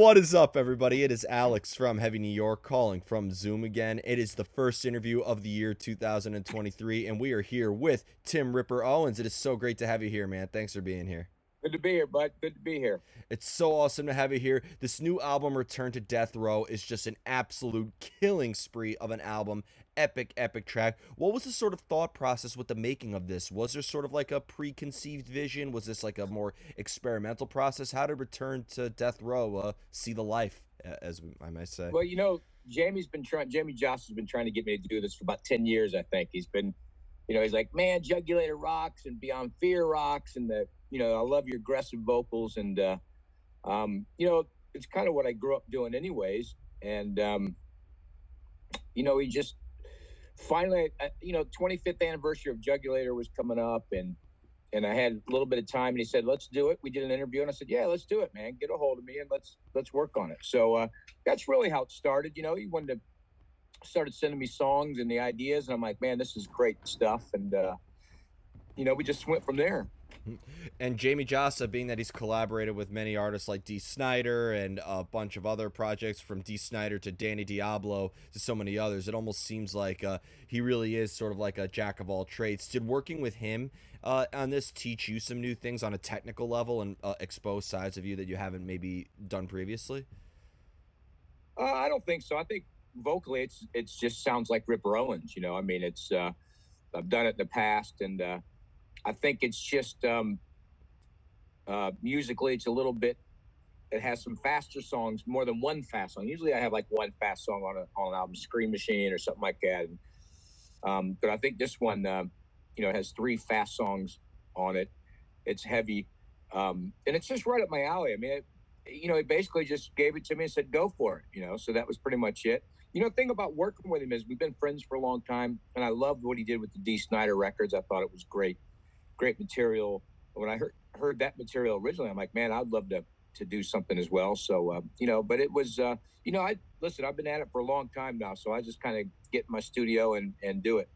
What is up, everybody? It is Alex from Heavy New York calling from Zoom again. It is the first interview of the year 2023, and we are here with Tim Ripper Owens. It is so great to have you here, man. Thanks for being here. Good to be here, bud. Good to be here. It's so awesome to have you here. This new album, Return to Death Row, is just an absolute killing spree of an album. Epic, epic track. What was the sort of thought process with the making of this? Was there sort of like a preconceived vision? Was this like a more experimental process? How did Return to Death Row see the life, as I might say? Well, Jamie Joss has been trying to get me to do this for about 10 years, I think. He's been, he's like, man, Jugulator rocks and Beyond Fear rocks. And I love your aggressive vocals. And, it's kind of what I grew up doing anyways. And, he just finally, 25th anniversary of Jugulator was coming up and I had a little bit of time and he said, let's do it. We did an interview and I said, yeah, let's do it, man. Get a hold of me and let's work on it. So that's really how it started. He started sending me songs and the ideas and I'm like, man, this is great stuff. And, we just went from there. And Jamie Jossa, being that he's collaborated with many artists like Dee Snider and a bunch of other projects, from Dee Snider to Danny Diablo to so many others, it almost seems like he really is sort of like a jack of all trades. Did working with him on this teach you some new things on a technical level and expose sides of you that you haven't maybe done previously? I don't think so. I think vocally it's just sounds like Ripper Owens. It's I've done it in the past and I think it's just musically, it's a little bit. It has some faster songs, more than one fast song. Usually, I have like one fast song on an album, Scream Machine or something like that. But I think this one, has three fast songs on it. It's heavy, and it's just right up my alley. I mean, he basically just gave it to me and said, "Go for it." So that was pretty much it. The thing about working with him is we've been friends for a long time, and I loved what he did with the Dee Snider records. I thought it was great material. When I heard that material originally, I'm like, man, I'd love to do something as well. So, but it was, I've been at it for a long time now. So I just kind of get in my studio and do it.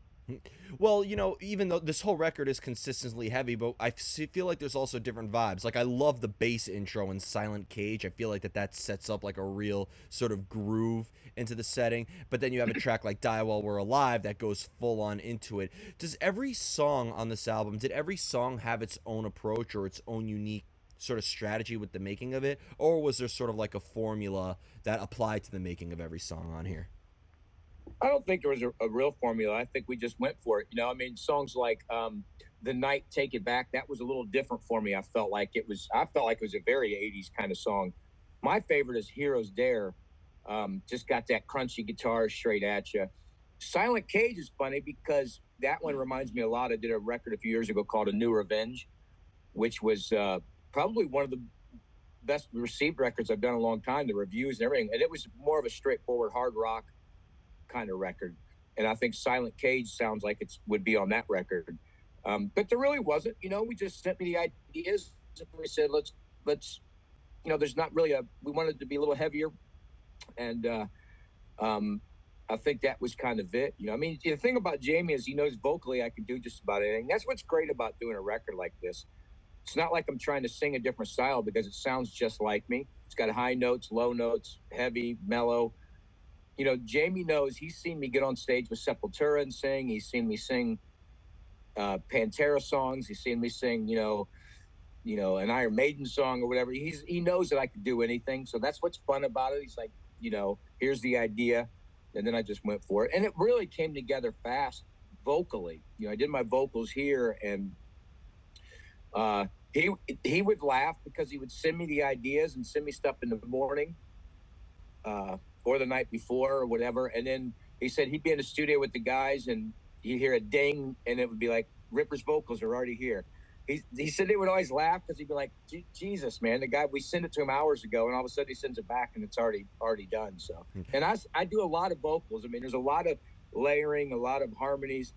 Well, even though this whole record is consistently heavy, but I feel like there's also different vibes. Like, I love the bass intro in Silent Cage. I feel like that sets up like a real sort of groove into the setting. But then you have a track like Die While We're Alive that goes full on into it. Did every song have its own approach or its own unique sort of strategy with the making of it? Or was there sort of like a formula that applied to the making of every song on here? I don't think there was a real formula. I think we just went for it. Songs like "The Night, Take It Back," that was a little different for me. I felt like it was a very '80s kind of song. My favorite is "Heroes Dare." Just got that crunchy guitar straight at you. Silent Cage is funny because that one reminds me a lot. I did a record a few years ago called "A New Revenge," which was probably one of the best received records I've done in a long time. The reviews and everything, and it was more of a straightforward hard rock kind of record, and I think Silent Cage sounds like it would be on that record, but there really wasn't. We just sent me the ideas and we said let's there's not really we wanted to be a little heavier, and I think that was kind of it. The thing about Jamie is he knows vocally I can do just about anything. That's what's great about doing a record like this. It's not like I'm trying to sing a different style because it sounds just like me. It's got high notes, low notes, heavy, mellow. Jamie knows. He's seen me get on stage with Sepultura and sing. He's seen me sing Pantera songs. He's seen me sing, an Iron Maiden song or whatever. He knows that I can do anything. So that's what's fun about it. He's like, here's the idea, and then I just went for it, and it really came together fast vocally. I did my vocals here, and he would laugh because he would send me the ideas and send me stuff in the morning. Or the night before or whatever. And then he said he'd be in the studio with the guys and you'd hear a ding and it would be like, Ripper's vocals are already here. He said they would always laugh because he'd be like, Jesus, man, the guy, we sent it to him hours ago and all of a sudden he sends it back and it's already done. So, and I do a lot of vocals. I mean, there's a lot of layering, a lot of harmonies,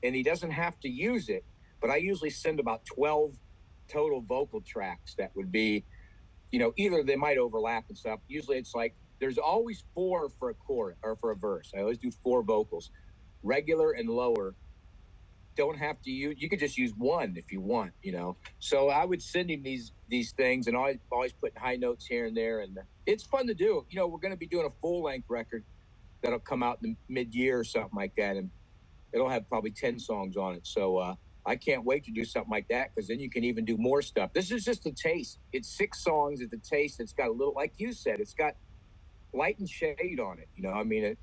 and he doesn't have to use it, but I usually send about 12 total vocal tracks that would be, either they might overlap and stuff. Usually it's like, there's always 4 for a chorus or for a verse. I always do 4 vocals, regular and lower. don't have to use, you could just use one if you want, so I would send him these things, and always putting high notes here and there, and it's fun to do. We're going to be doing a full length record that'll come out in the mid-year or something like that, and it'll have probably 10 songs on it. So I can't wait to do something like that, because then you can even do more stuff. This is just a taste. It's 6 songs. It's a taste. It's got a little, like you said, it's got light and shade on it.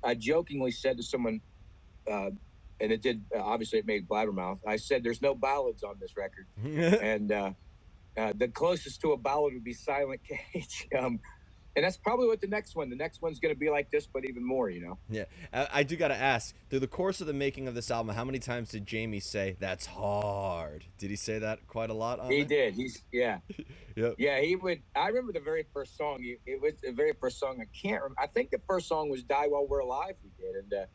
I jokingly said to someone, uh, and it did, obviously it made blabbermouth. I said, there's no ballads on this record. And the closest to a ballad would be Silent Cage. And that's probably what the next one's going to be like this, but even more. Yeah, I do gotta ask. Through the course of the making of this album, how many times did Jamie say "that's hard"? Did he say that quite a lot on He there? did. Yeah. Yep. Yeah, he would. I remember the very first song. It was the very first song. I can't remember. I think the first song was Die While We're Alive we did. And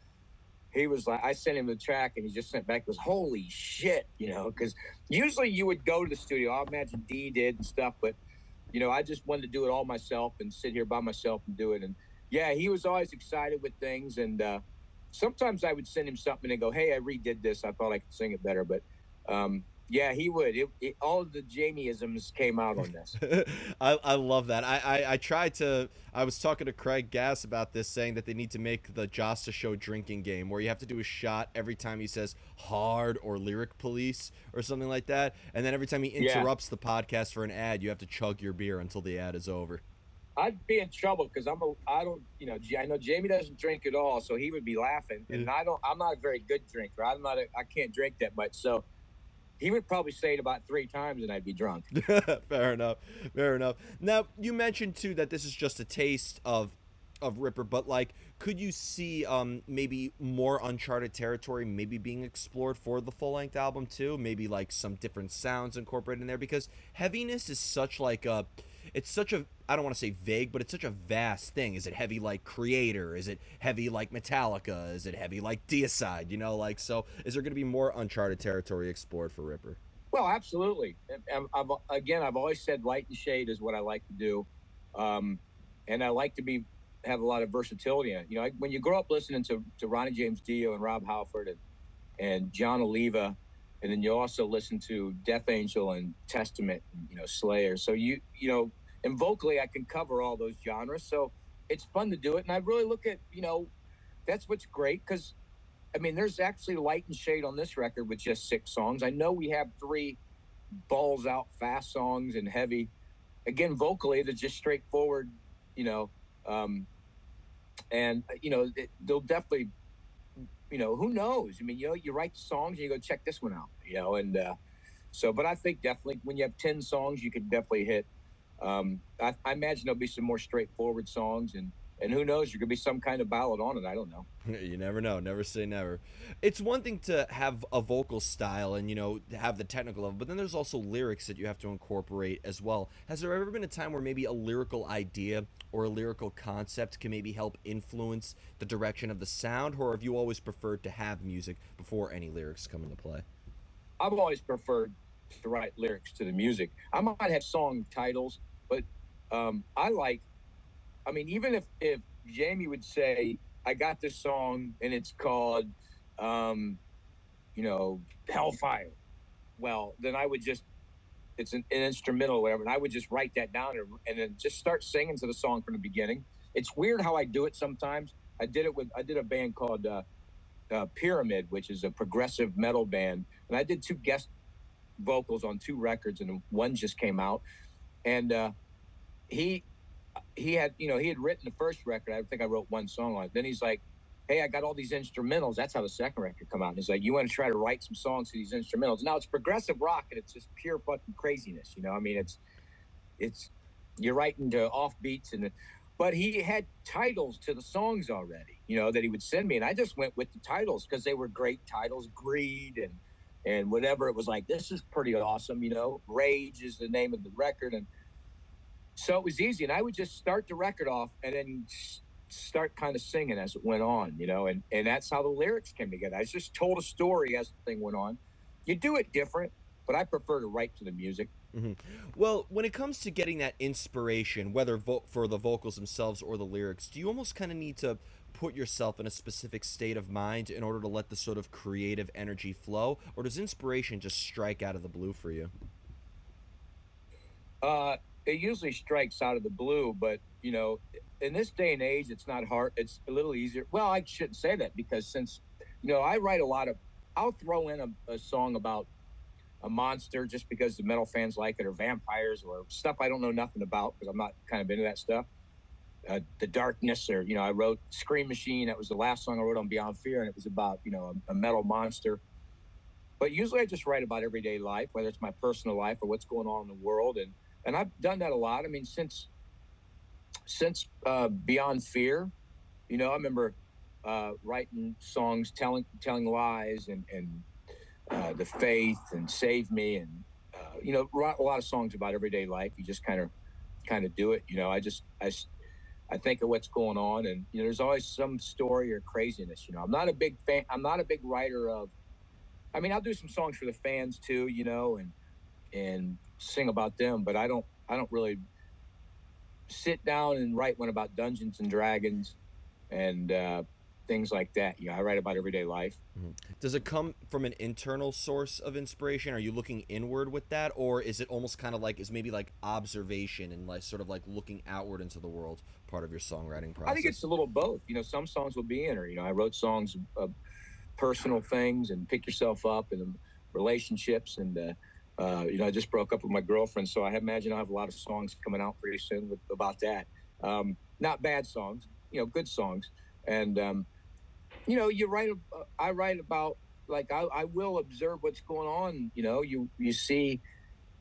he was like, I sent him the track, and he just sent back, was, holy shit, because usually you would go to the studio. I imagine D did and stuff, but, I just wanted to do it all myself and sit here by myself and do it. And yeah, he was always excited with things. And sometimes I would send him something and go, hey, I redid this. I thought I could sing it better. But yeah, he would. All of the Jamieisms came out on this. I love that. I tried to. I was talking to Craig Gass about this, saying that they need to make the Josta Show drinking game where you have to do a shot every time he says hard or lyric police or something like that, and then every time he interrupts the podcast for an ad, you have to chug your beer until the ad is over. I'd be in trouble because I don't, I know Jamie doesn't drink at all, so he would be laughing, and I'm not a very good drinker. I can't drink that much, so he would probably say it about 3 times, and I'd be drunk. Fair enough. Fair enough. Now, you mentioned too that this is just a taste of Ripper, but like, could you see maybe more uncharted territory maybe being explored for the full length album too? Maybe like some different sounds incorporated in there, because heaviness is such like a, it's such a, I don't want to say vague, but it's such a vast thing. Is it heavy like Creator? Is it heavy like Metallica? Is it heavy like Deicide? Like, so is there going to be more uncharted territory explored for Ripper? Well, absolutely. I've always said light and shade is what I like to do, and I like to have a lot of versatility in it. When you grow up listening to Ronnie James Dio and Rob Halford and John Oliva, and then you also listen to Death Angel and Testament, and, Slayer. So and vocally I can cover all those genres. So it's fun to do it, and I really look at that's what's great, because I mean, there's actually light and shade on this record with just 6 songs. I know we have 3 balls out fast songs and heavy. Again, vocally, they're just straightforward, um, and they'll definitely, who knows? I mean, you write songs and you go check this one out, and but I think definitely when you have 10 songs, you could definitely hit. I imagine there'll be some more straightforward songs, and who knows, there could be some kind of ballad on it. I don't know. You never know. Never say never. It's one thing to have a vocal style and, have the technical level, but then there's also lyrics that you have to incorporate as well. Has there ever been a time where maybe a lyrical idea or a lyrical concept can maybe help influence the direction of the sound, or have you always preferred to have music before any lyrics come into play? I've always preferred to write lyrics to the music. I might have song titles, but I mean, even if Jamie would say, I got this song and it's called, Hellfire. Well, then I would just, it's an instrumental or whatever, and I would just write that down and then just start singing to the song from the beginning. It's weird how I do it sometimes. I did a band called Pyramid, which is a progressive metal band, and I did 2 guest vocals on 2 records, and one just came out. And he had written the first record. I think I wrote 1 song on it. Then he's like, hey, I got all these instrumentals. That's how the second record come out. And he's like, you want to try to write some songs to these instrumentals? Now it's progressive rock, and it's just pure fucking craziness. I mean, it's you're writing to offbeats, but he had titles to the songs already, that he would send me, and I just went with the titles because they were great titles. Greed and whatever. It was like, this is pretty awesome. Rage is the name of the record, and so it was easy, and I would just start the record off and then start kind of singing as it went on, and that's how the lyrics came together. I just told a story as the thing went on. You do it different, but I prefer to write to the music. Mm-hmm. Well, when it comes to getting that inspiration, whether for the vocals themselves or the lyrics, do you almost kind of need to put yourself in a specific state of mind in order to let the sort of creative energy flow, or does inspiration just strike out of the blue for you? Uh, it usually strikes out of the blue, but in this day and age, it's not hard. It's a little easier. Well, I shouldn't say that because since I write a lot of, I'll throw in a song about a monster just because the metal fans like it, or vampires, or stuff I don't know nothing about because I'm not kind of into that stuff. The darkness, or I wrote Scream Machine. That was the last song I wrote on Beyond Fear, and it was about a metal monster. But usually I just write about everyday life, whether it's my personal life or what's going on in the world, and I've done that a lot. I mean, since Beyond Fear, I remember writing songs telling lies, and the faith, and Save Me, and a lot of songs about everyday life. You just kind of do it. I think of what's going on, and there's always some story or craziness. I'm not a big fan. I'm not a big writer of. I mean, I'll do some songs for the fans too, and sing about them, but I don't really sit down and write one about Dungeons and Dragons and things like that. I write about everyday life. Does it come from an internal source of inspiration? Are you looking inward with that, or is it almost kind of like is maybe like observation and like sort of like looking outward into the world part of your songwriting I think process? it's a little both. Some songs will be inner. I wrote songs of personal things and pick yourself up, and relationships, and I just broke up with my girlfriend, so I imagine I'll have a lot of songs coming out pretty soon about that. Not bad songs, good songs, and you write. I write about, like, I will observe what's going on. You see.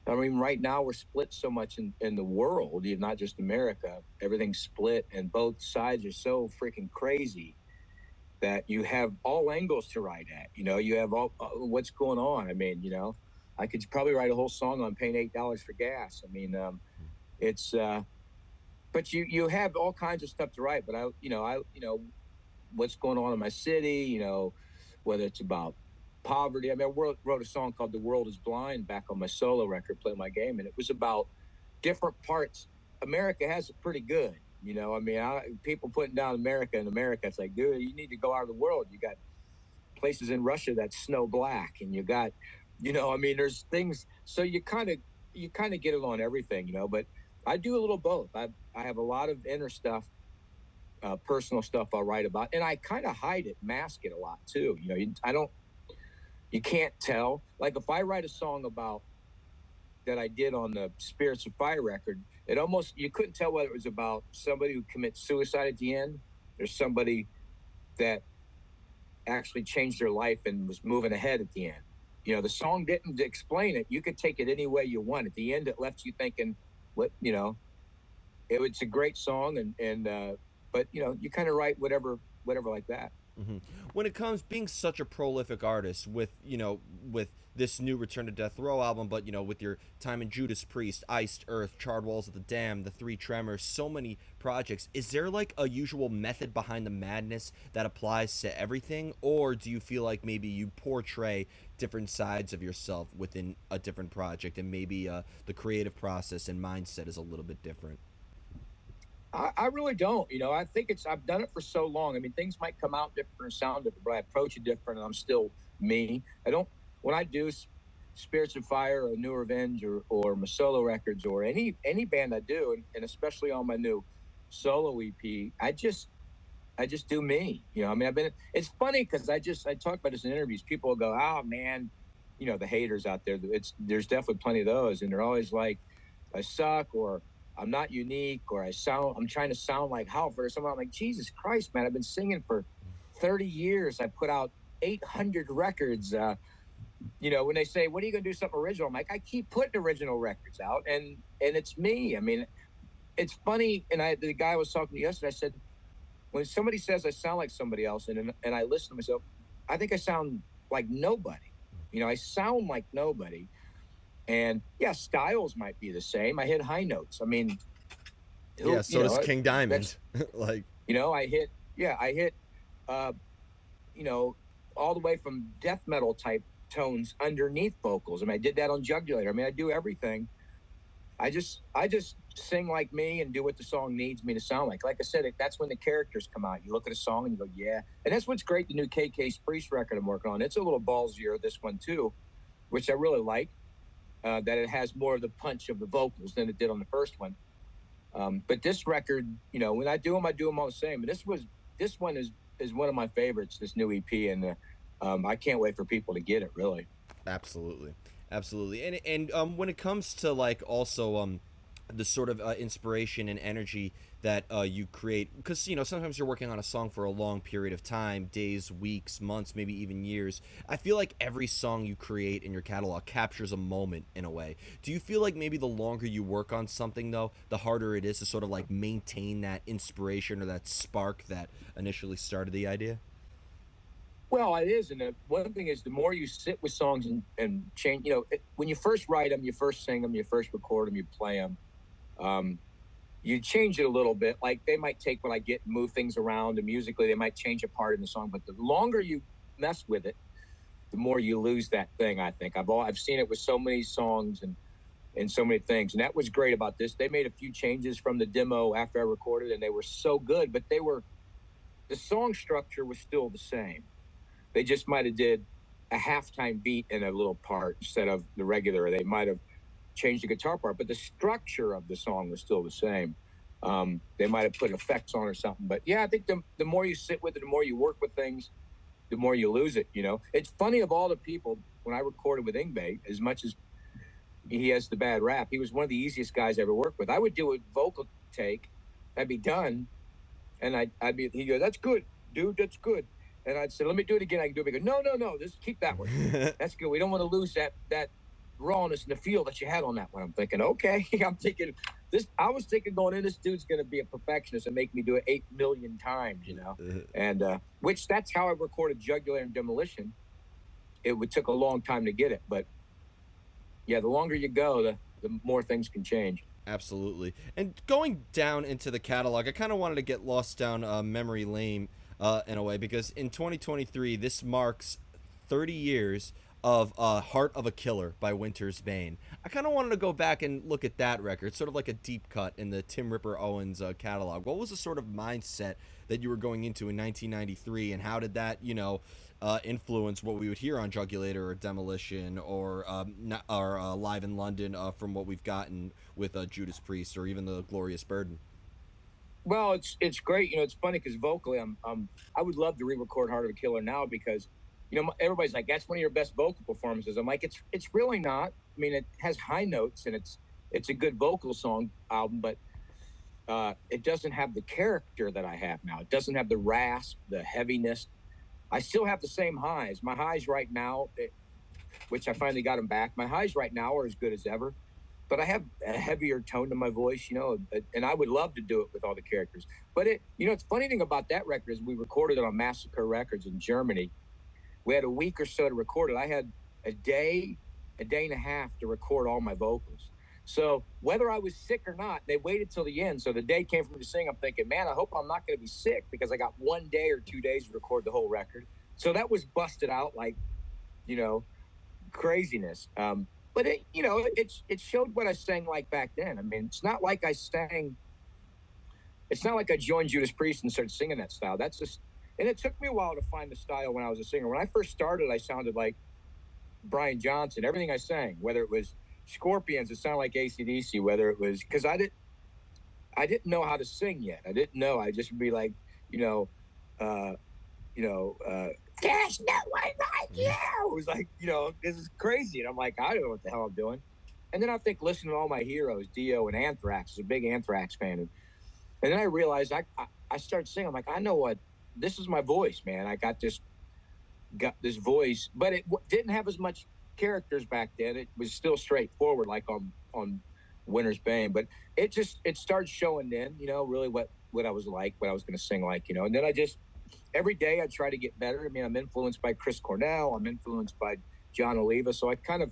I mean, right now we're split so much in the world, not just America. Everything's split, and both sides are so freaking crazy that you have all angles to write at. You have all what's going on. I mean, I could probably write a whole song on paying $8 for gas. I mean, it's but you have all kinds of stuff to write. But what's going on in my city. Whether it's about poverty. I mean, I wrote a song called "The World Is Blind" back on my solo record, "Play My Game," and it was about different parts. America has it pretty good. I mean, people putting down America in America, it's like, dude, you need to go out of the world. You got places in Russia that's snow black, and you got, I mean, there's things. So you kind of get it on everything, But I do a little both. I have a lot of inner stuff, personal stuff I'll write about, and I kind of hide it, mask it a lot too. I don't. You can't tell. Like if I write a song about that I did on the Spirits of Fire record, it almost you couldn't tell whether it was about somebody who commits suicide at the end or somebody that actually changed their life and was moving ahead at the end. The song didn't explain it. You could take it any way you want. At the end, it left you thinking, what it's a great song, and but you kind of write whatever like that. Hmm. When it comes being such a prolific artist with with this new Return to Death Row album, but with your time in Judas Priest, Iced Earth, Charred Walls of the Dam, The Three Tremors, so many projects, is there like a usual method behind the madness that applies to everything, or do you feel like maybe you portray different sides of yourself within a different project, and maybe the creative process and mindset is a little bit different? I really don't. I think I've done it for so long. I mean, things might come out different or sound different, but I approach it different, and I'm still me. I don't, when I do Spirits of Fire or New Revenge, or my solo records, or any band I do, and especially on my new solo EP, I just do me. I mean, it's funny because I talk about this in interviews. People will go, oh man, the haters out there. There's definitely plenty of those. And they're always like, I suck, or I'm not unique, or I'm trying to sound like Halford or something. I'm like, Jesus Christ, man, I've been singing for 30 years. I put out 800 records. When they say, when are you going to do something original? I'm like, I keep putting original records out, and it's me. I mean, it's funny. And the guy I was talking to yesterday, I said, when somebody says I sound like somebody else, and I listen to myself, I think I sound like nobody. I sound like nobody. And yeah, styles might be the same. I hit high notes. I mean, Yeah, who so does King that's Diamond. Like, I hit uh you know all the way from death metal type tones underneath vocals. I mean, I did that on Jugulator. I mean, I do everything. I just sing like me and do what the song needs me to sound like. Like I said, that's when the characters come out. You look at a song and you go, yeah. And that's what's great. The new KK's Priest record I'm working on. It's a little ballsier, this one too, which I really like. That it has more of the punch of the vocals than it did on the first one. But this record, when I do them all the same. And this one is one of my favorites. This new EP, and I can't wait for people to get it. Really. Absolutely, absolutely. And when it comes to like also the sort of inspiration and energy that you create, because sometimes you're working on a song for a long period of time, days, weeks, months, maybe even years. I feel like every song you create in your catalog captures a moment in a way. Do you feel like maybe the longer you work on something though, the harder it is to sort of like maintain that inspiration or that spark that initially started the idea? Well, it is, and one thing is, the more you sit with songs and change, when you first write them, you first sing them, you first record them, you play them. Um, you change it a little bit. Like they might take what I get and move things around, and musically they might change a part in the song. But the longer you mess with it, the more you lose that thing. I think I've seen it with so many songs and so many things, and that was great about this. They made a few changes from the demo after I recorded, and they were so good. But the song structure was still the same. They just might have did a halftime beat in a little part instead of the regular. They might have changed the guitar part, but the structure of the song was still the same. They might have put effects on or something. But yeah, I think the more you sit with it, the more you work with things, the more you lose it. It's funny, of all the people, when I recorded with Ingve, as much as he has the bad rap, he was one of the easiest guys I ever worked with. I would do a vocal take, I'd be done, and he'd go, "That's good, dude, that's good." And I'd say, "Let me do it again." I can do it. He go, "No, no, no, just keep that one. That's good. We don't want to lose that rawness in the feel that you had on that one." I'm thinking, okay. I'm thinking this. I was thinking going in, this dude's going to be a perfectionist and make me do it 8 million times. And which that's how I recorded Jugular and Demolition. Took a long time to get it, but yeah, the longer you go, the more things can change. Absolutely. And going down into the catalog, I kind of wanted to get lost down memory lane in a way, because in 2023, this marks 30 years of Heart of a Killer by Winter's Bane. I kind of wanted to go back and look at that record, sort of like a deep cut in the Tim Ripper Owens catalog. What was the sort of mindset that you were going into in 1993, and how did that, influence what we would hear on Jugulator or Demolition or Live in London from what we've gotten with Judas Priest or even the Glorious Burden? Well, it's great. It's funny because vocally, I would love to re-record "Heart of a Killer" now, because everybody's like, "That's one of your best vocal performances." I'm like, it's really not. I mean, it has high notes and it's a good vocal song album, but it doesn't have the character that I have now. It doesn't have the rasp, the heaviness. I still have the same highs. My highs right now, which I finally got them back. My highs right now are as good as ever, but I have a heavier tone to my voice, and I would love to do it with all the characters. But it's funny thing about that record is we recorded it on Massacre Records in Germany. We had a week or so to record it. I had a day and a half to record all my vocals. So whether I was sick or not, they waited till the end. So the day came for me to sing. I'm thinking, man, I hope I'm not going to be sick, because I got 1 day or 2 days to record the whole record. So that was busted out like, you know, craziness. But it showed what I sang like back then. I mean, it's not like I sang. It's not like I joined Judas Priest and started singing that style. That's just, and it took me a while to find the style when I was a singer. When I first started, I sounded like Brian Johnson. Everything I sang, whether it was Scorpions, it sounded like AC/DC. Whether it was, because I didn't know how to sing yet. I didn't know. I just would be like, you know, uh, there's no one like you. It was like, this is crazy. And I'm like, I don't know what the hell I'm doing. And then I think listening to all my heroes, Dio and Anthrax, I was a big Anthrax fan. And then I realized I started singing. I'm like, I know what, this is my voice, man. I got this voice, but it didn't have as much characters back then. It was still straightforward, like on Winter's Bane. But it started showing then, really what I was like, what I was going to sing like, And then every day I try to get better. I mean, I'm influenced by Chris Cornell. I'm influenced by John Oliva. So I kind of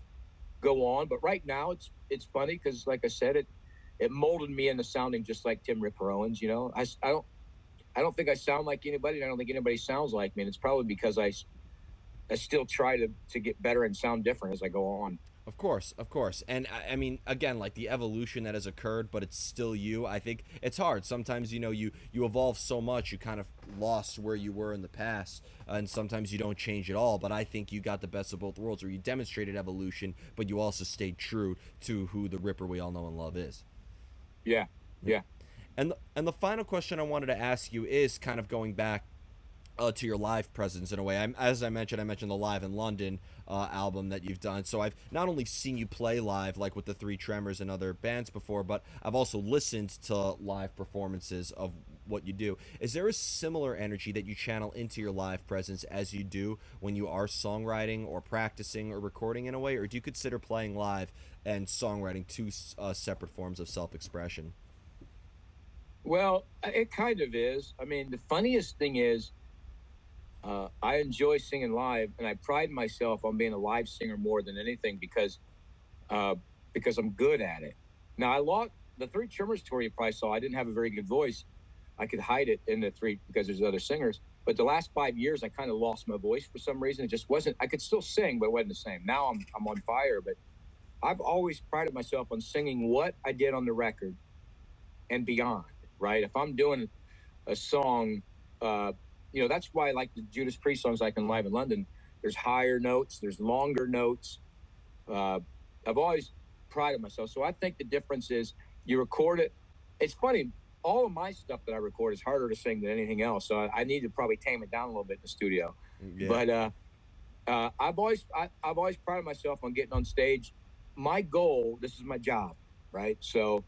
go on. But right now it's funny because, like I said, it molded me into sounding just like Tim Ripper Owens. I don't think I sound like anybody. And I don't think anybody sounds like me. And it's probably because I still try to get better and sound different as I go on. Of course, and I mean, again, like the evolution that has occurred, but it's still you. I think it's hard sometimes. You evolve so much, you kind of lost where you were in the past, and sometimes you don't change at all. But I think you got the best of both worlds, where you demonstrated evolution, but you also stayed true to who the Ripper we all know and love is. Yeah, yeah. And the final question I wanted to ask you is kind of going back to your live presence in a way. As I mentioned the Live in London album that you've done. So I've not only seen you play live, like with the Three Tremors and other bands before, but I've also listened to live performances of what you do. Is there a similar energy that you channel into your live presence as you do when you are songwriting or practicing or recording in a way, or do you consider playing live and songwriting two separate forms of self-expression? Well, it kind of is. I mean, the funniest thing is, I enjoy singing live, and I pride myself on being a live singer more than anything uh, because I'm good at it. Now, I lost the Three Tremors tour you probably saw. I didn't have a very good voice. I could hide it in the three because there's other singers. But the last 5 years, I kind of lost my voice for some reason. It just wasn't. I could still sing, but it wasn't the same. Now I'm on fire. But I've always prided myself on singing what I did on the record and beyond. Right? If I'm doing a song, uh, that's why I like the Judas Priest songs like in Live in London. There's higher notes, there's longer notes. Uh, I've always prided myself. So I think the difference is you record it. It's funny. All of my stuff that I record is harder to sing than anything else. So I need to probably tame it down a little bit in the studio. Yeah. But I've always prided myself on getting on stage. My goal, this is my job, right? So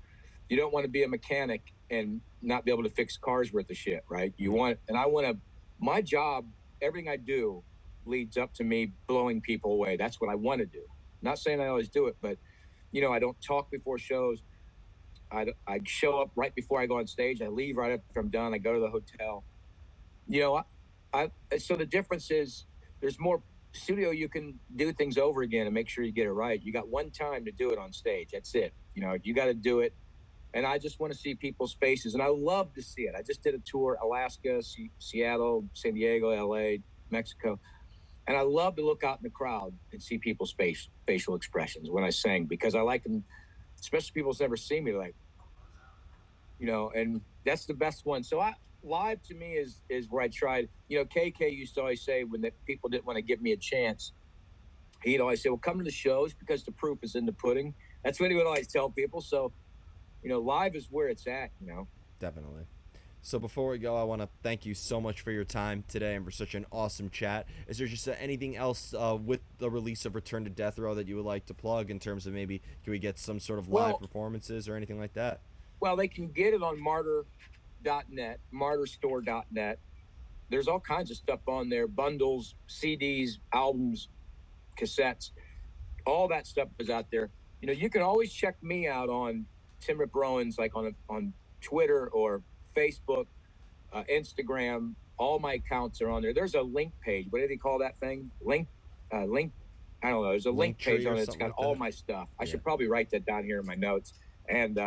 you don't want to be a mechanic and not be able to fix cars worth of shit, right? You want, and I want to. My job, everything I do, leads up to me blowing people away. That's what I want to do. Not saying I always do it, but I don't talk before shows. I show up right before I go on stage. I leave right after I'm done. I go to the hotel. You know, so the difference is there's more studio. You can do things over again and make sure you get it right. You got one time to do it on stage. That's it. You got to do it. And I just want to see people's faces, and I love to see it. I just did a tour: Alaska, Seattle, San Diego, LA, Mexico, and I love to look out in the crowd and see people's facial expressions when I sing, because I like them, especially people who's never seen me. Like, and that's the best one. So I live to me is where I tried. KK used to always say when the people didn't want to give me a chance, he'd always say, "Well, come to the shows because the proof is in the pudding." That's what he would always tell people. So live is where it's at. Definitely. So before we go, I want to thank you so much for your time today and for such an awesome chat. Is there just anything else with the release of Return to Death Row that you would like to plug in terms of maybe can we get some sort of live Well, performances or anything like that? well, they can get it on martyr.net, martyrstore.net. There's all kinds of stuff on there: bundles, CDs, albums, cassettes. All that stuff is out there. You can always check me out on Tim Ripper Owens, like on Twitter or Facebook, Instagram. All my accounts are on there. There's a link page. What do they call that thing? Link. I don't know. There's a link page on it. It's got like all that. my stuff. I Yeah. should probably write that down here in my notes. And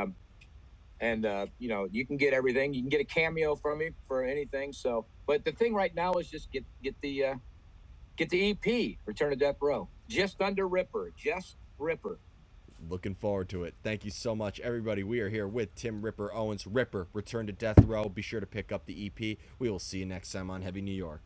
you can get everything. You can get a cameo from me for anything. So, but the thing right now is just get the EP, Return to Death Row. Just under Ripper. Just Ripper. Looking forward to it. Thank you so much, everybody. We are here with Tim Ripper Owens. Ripper, Return to Death Row. Be sure to pick up the EP. We will see you next time on Heavy New York.